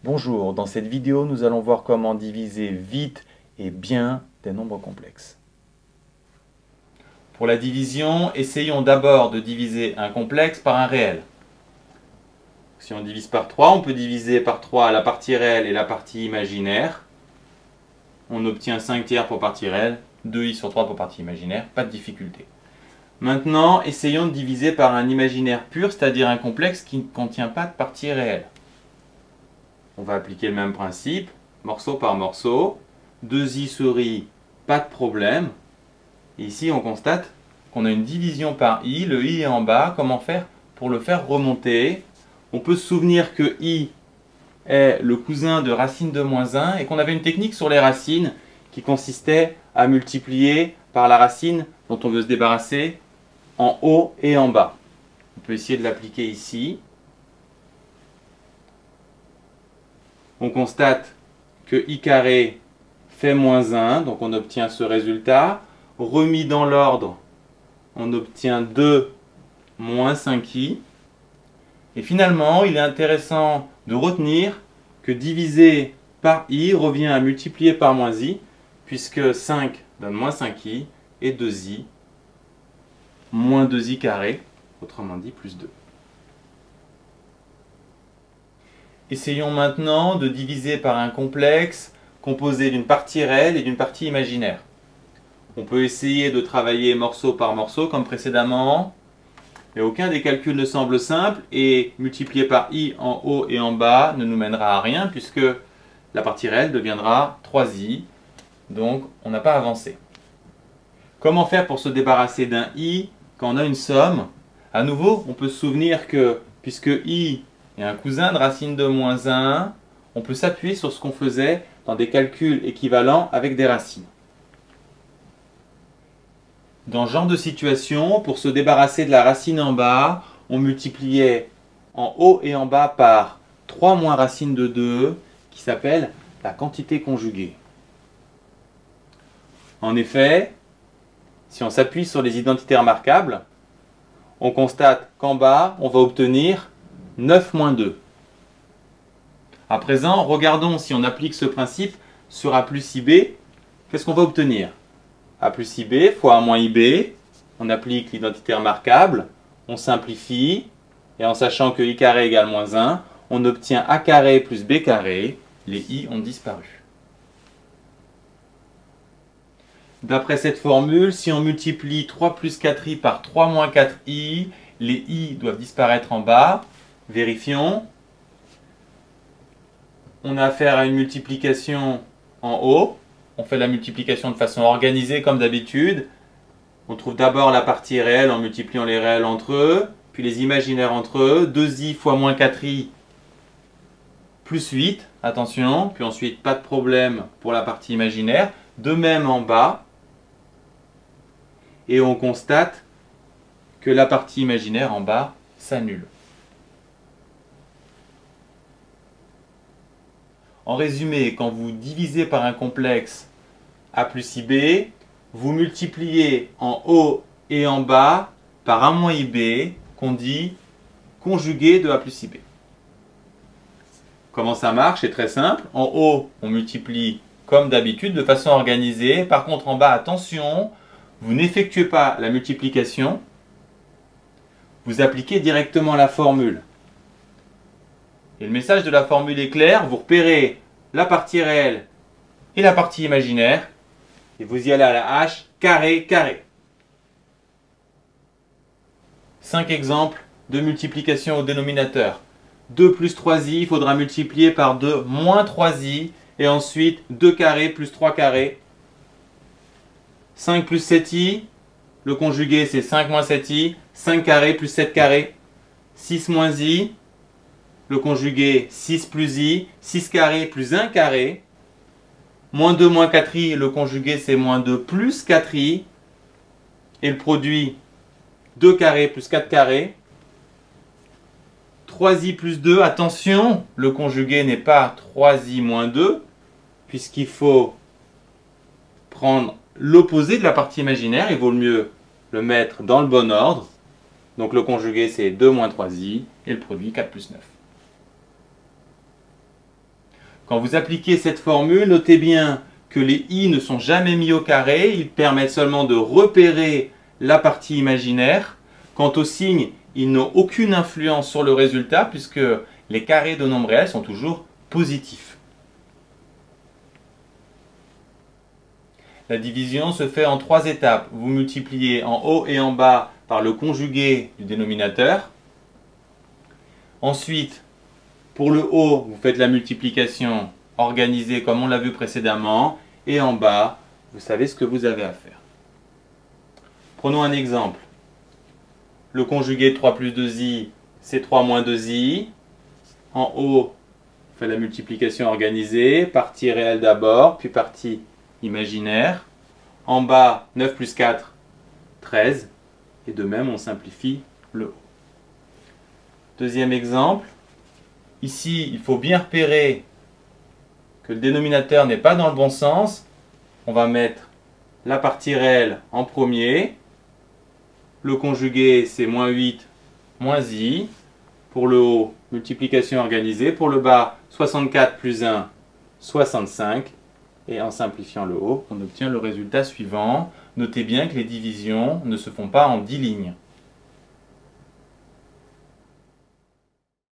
Bonjour, dans cette vidéo, nous allons voir comment diviser vite et bien des nombres complexes. Pour la division, essayons d'abord de diviser un complexe par un réel. Si on divise par 3, on peut diviser par 3 la partie réelle et la partie imaginaire. On obtient 5 tiers pour partie réelle, 2i sur 3 pour partie imaginaire, pas de difficulté. Maintenant, essayons de diviser par un imaginaire pur, c'est-à-dire un complexe qui ne contient pas de partie réelle. On va appliquer le même principe, morceau par morceau. 2i sur i, pas de problème. Et ici, on constate qu'on a une division par i. Le i est en bas. Comment faire pour le faire remonter? On peut se souvenir que i est le cousin de racine de moins 1 et qu'on avait une technique sur les racines qui consistait à multiplier par la racine dont on veut se débarrasser en haut et en bas. On peut essayer de l'appliquer ici. On constate que i carré fait moins 1, donc on obtient ce résultat. Remis dans l'ordre, on obtient 2 moins 5i. Et finalement, il est intéressant de retenir que diviser par i revient à multiplier par moins i, puisque 5 donne moins 5i et 2i moins 2i carré, autrement dit plus 2. Essayons maintenant de diviser par un complexe composé d'une partie réelle et d'une partie imaginaire. On peut essayer de travailler morceau par morceau comme précédemment, mais aucun des calculs ne semble simple et multiplier par i en haut et en bas ne nous mènera à rien puisque la partie réelle deviendra 3i, donc on n'a pas avancé. Comment faire pour se débarrasser d'un i quand on a une somme? À nouveau, on peut se souvenir que puisque i est un cousin de racine de moins 1, on peut s'appuyer sur ce qu'on faisait dans des calculs équivalents avec des racines. Dans ce genre de situation, pour se débarrasser de la racine en bas, on multipliait en haut et en bas par 3 moins racine de 2, qui s'appelle la quantité conjuguée. En effet, si on s'appuie sur les identités remarquables, on constate qu'en bas, on va obtenir 9 moins 2. À présent, regardons si on applique ce principe sur a plus ib, qu'est-ce qu'on va obtenir? A plus ib fois a moins ib, on applique l'identité remarquable, on simplifie, et en sachant que i carré égale moins 1, on obtient a carré plus b carré, les i ont disparu. D'après cette formule, si on multiplie 3 plus 4i par 3 moins 4i, les i doivent disparaître en bas. Vérifions. On a affaire à une multiplication en haut. On fait la multiplication de façon organisée comme d'habitude. On trouve d'abord la partie réelle en multipliant les réels entre eux, puis les imaginaires entre eux. 2i fois moins 4i plus 8, attention. Puis ensuite, pas de problème pour la partie imaginaire. De même en bas. Et on constate que la partie imaginaire en bas s'annule. En résumé, quand vous divisez par un complexe a plus ib, vous multipliez en haut et en bas par a moins ib, qu'on dit conjugué de a plus ib. Comment ça marche? C'est très simple. En haut, on multiplie comme d'habitude, de façon organisée. Par contre, en bas, attention, vous n'effectuez pas la multiplication, vous appliquez directement la formule. Et le message de la formule est clair, vous repérez la partie réelle et la partie imaginaire, et vous y allez à la hache, carré, carré. 5 exemples de multiplication au dénominateur. 2 plus 3i, il faudra multiplier par 2 moins 3i, et ensuite 2 carré plus 3 carré. 5 plus 7i, le conjugué c'est 5 moins 7i, 5 carré plus 7 carré. 6 moins i, le conjugué 6 plus i, 6 carré plus 1 carré. Moins 2 moins 4i, le conjugué c'est moins 2 plus 4i. Et le produit 2 carré plus 4 carré. 3i plus 2, attention, le conjugué n'est pas 3i moins 2, puisqu'il faut prendre l'opposé de la partie imaginaire, il vaut mieux le mettre dans le bon ordre. Donc le conjugué c'est 2 moins 3i et le produit 4 plus 9. Quand vous appliquez cette formule, notez bien que les i ne sont jamais mis au carré, ils permettent seulement de repérer la partie imaginaire. Quant aux signes, ils n'ont aucune influence sur le résultat puisque les carrés de nombres réels sont toujours positifs. La division se fait en 3 étapes. Vous multipliez en haut et en bas par le conjugué du dénominateur. Ensuite, pour le haut, vous faites la multiplication organisée comme on l'a vu précédemment. Et en bas, vous savez ce que vous avez à faire. Prenons un exemple. Le conjugué de 3 plus 2i, c'est 3 moins 2i. En haut, on fait la multiplication organisée, partie réelle d'abord, puis partie imaginaire. En bas, 9 plus 4, 13. Et de même, on simplifie le haut. Deuxième exemple. Ici, il faut bien repérer que le dénominateur n'est pas dans le bon sens. On va mettre la partie réelle en premier. Le conjugué, c'est moins 8, moins i. Pour le haut, multiplication organisée. Pour le bas, 64 plus 1, 65. Et en simplifiant le haut, on obtient le résultat suivant. Notez bien que les divisions ne se font pas en 10 lignes.